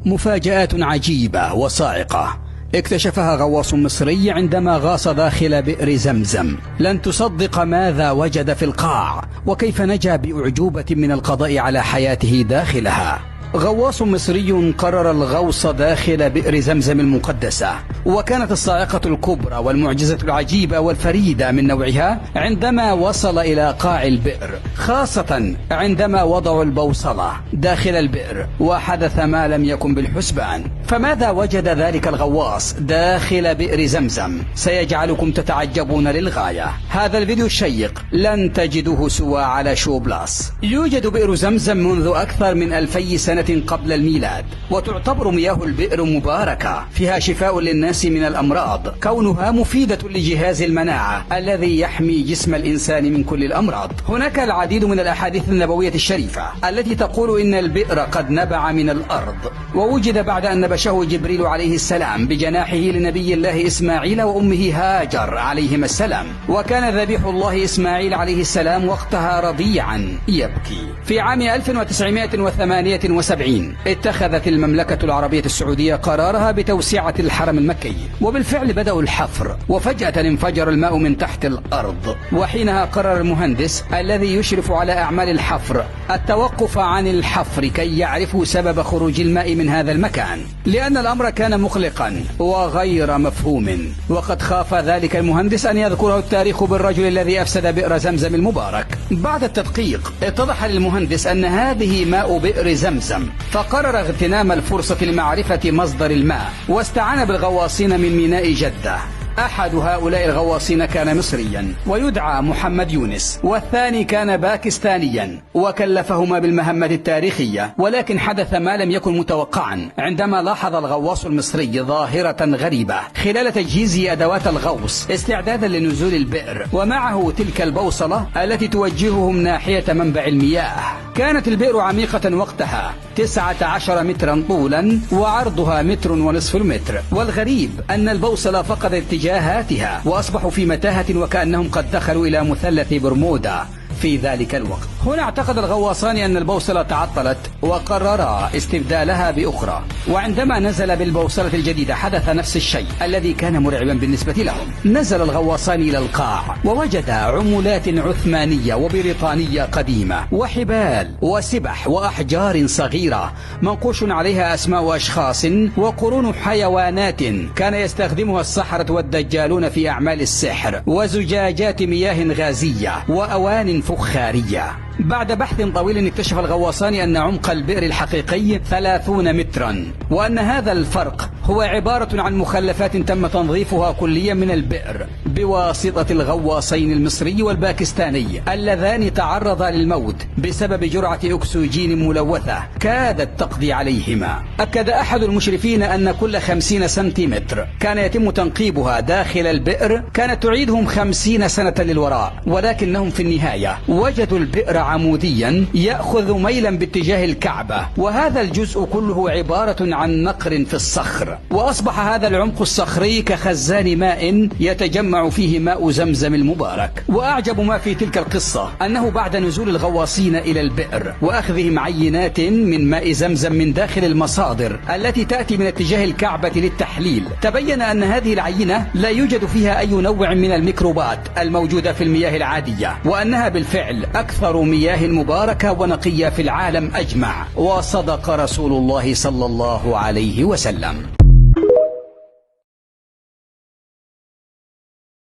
مفاجآت عجيبة وصاعقة اكتشفها غواص مصري عندما غاص داخل بئر زمزم. لن تصدق ماذا وجد في القاع وكيف نجا بأعجوبة من القضاء على حياته داخلها. غواص مصري قرر الغوص داخل بئر زمزم المقدسة، وكانت الصاعقة الكبرى والمعجزة العجيبة والفريدة من نوعها عندما وصل إلى قاع البئر، خاصة عندما وضعوا البوصلة داخل البئر، وحدث ما لم يكن بالحسبان. فماذا وجد ذلك الغواص داخل بئر زمزم؟ سيجعلكم تتعجبون للغاية. هذا الفيديو الشيق لن تجدوه سوى على شو بلاس. يوجد بئر زمزم منذ أكثر من 2000 سنة قبل الميلاد، وتعتبر مياه البئر مباركة، فيها شفاء للناس من الأمراض، كونها مفيدة لجهاز المناعة الذي يحمي جسم الإنسان من كل الأمراض. هناك العديد من الأحاديث النبوية الشريفة التي تقول إن البئر قد نبع من الأرض، ووجد بعد أن نبشه جبريل عليه السلام بجناحه لنبي الله إسماعيل وأمه هاجر عليهما السلام، وكان ذبيح الله إسماعيل عليه السلام وقتها رضيعا يبكي. في عام 1978 اتخذت المملكة العربية السعودية قرارها بتوسعة الحرم المكي، وبالفعل بدأوا الحفر، وفجأة انفجر الماء من تحت الأرض. وحينها قرر المهندس الذي يشرف على أعمال الحفر التوقف عن الحفر كي يعرفوا سبب خروج الماء من هذا المكان، لأن الأمر كان مقلقا وغير مفهوم، وقد خاف ذلك المهندس أن يذكره التاريخ بالرجل الذي أفسد بئر زمزم المبارك. بعد التدقيق اتضح للمهندس أن هذه ماء بئر زمزم، فقرر اغتنام الفرصة لمعرفة مصدر الماء، واستعان بالغواصين من ميناء جدة. أحد هؤلاء الغواصين كان مصريا ويدعى محمد يونس، والثاني كان باكستانيا، وكلفهما بالمهمة التاريخية. ولكن حدث ما لم يكن متوقعا عندما لاحظ الغواص المصري ظاهرة غريبة خلال تجهيزه أدوات الغوص استعدادا لنزول البئر، ومعه تلك البوصلة التي توجههم ناحية منبع المياه. كانت البئر عميقة وقتها 19 مترا طولا وعرضها 1.5 متر، والغريب أن البوصلة فقدت اتجاهاتها وأصبحوا في متاهة وكأنهم قد دخلوا إلى مثلث برمودا في ذلك الوقت. هنا اعتقد الغواصان أن البوصلة تعطلت وقررا استبدالها بأخرى، وعندما نزل بالبوصلة الجديدة حدث نفس الشيء الذي كان مرعبا بالنسبة لهم. نزل الغواصان إلى القاع ووجد عملات عثمانية وبريطانية قديمة، وحبال وسبح وأحجار صغيرة منقوش عليها أسماء أشخاص وقرون حيوانات كان يستخدمها السحرة والدجالون في أعمال السحر، وزجاجات مياه غازية وأوان فخارية. بعد بحث طويل اكتشف الغواصان أن عمق البئر الحقيقي 30 مترا، وأن هذا الفرق هو عبارة عن مخلفات تم تنظيفها كليا من البئر بواسطة الغواصين المصري والباكستاني اللذان تعرضا للموت بسبب جرعة أكسجين ملوثة كادت تقضي عليهما. أكد أحد المشرفين أن كل 50 سنتيمتر كان يتم تنقيبها داخل البئر كانت تعيدهم 50 سنة للوراء، ولكنهم في النهاية وجدوا البئر عموديا يأخذ ميلا باتجاه الكعبة، وهذا الجزء كله عبارة عن نقر في الصخر، وأصبح هذا العمق الصخري كخزان ماء يتجمع فيه ماء زمزم المبارك. وأعجب ما في تلك القصة أنه بعد نزول الغواصين إلى البئر وأخذهم عينات من ماء زمزم من داخل المصادر التي تأتي من اتجاه الكعبة للتحليل، تبين أن هذه العينة لا يوجد فيها أي نوع من الميكروبات الموجودة في المياه العادية، وأنها بالفعل أكثر مياه مباركة ونقية في العالم أجمع. وصدق رسول الله صلى الله عليه وسلم.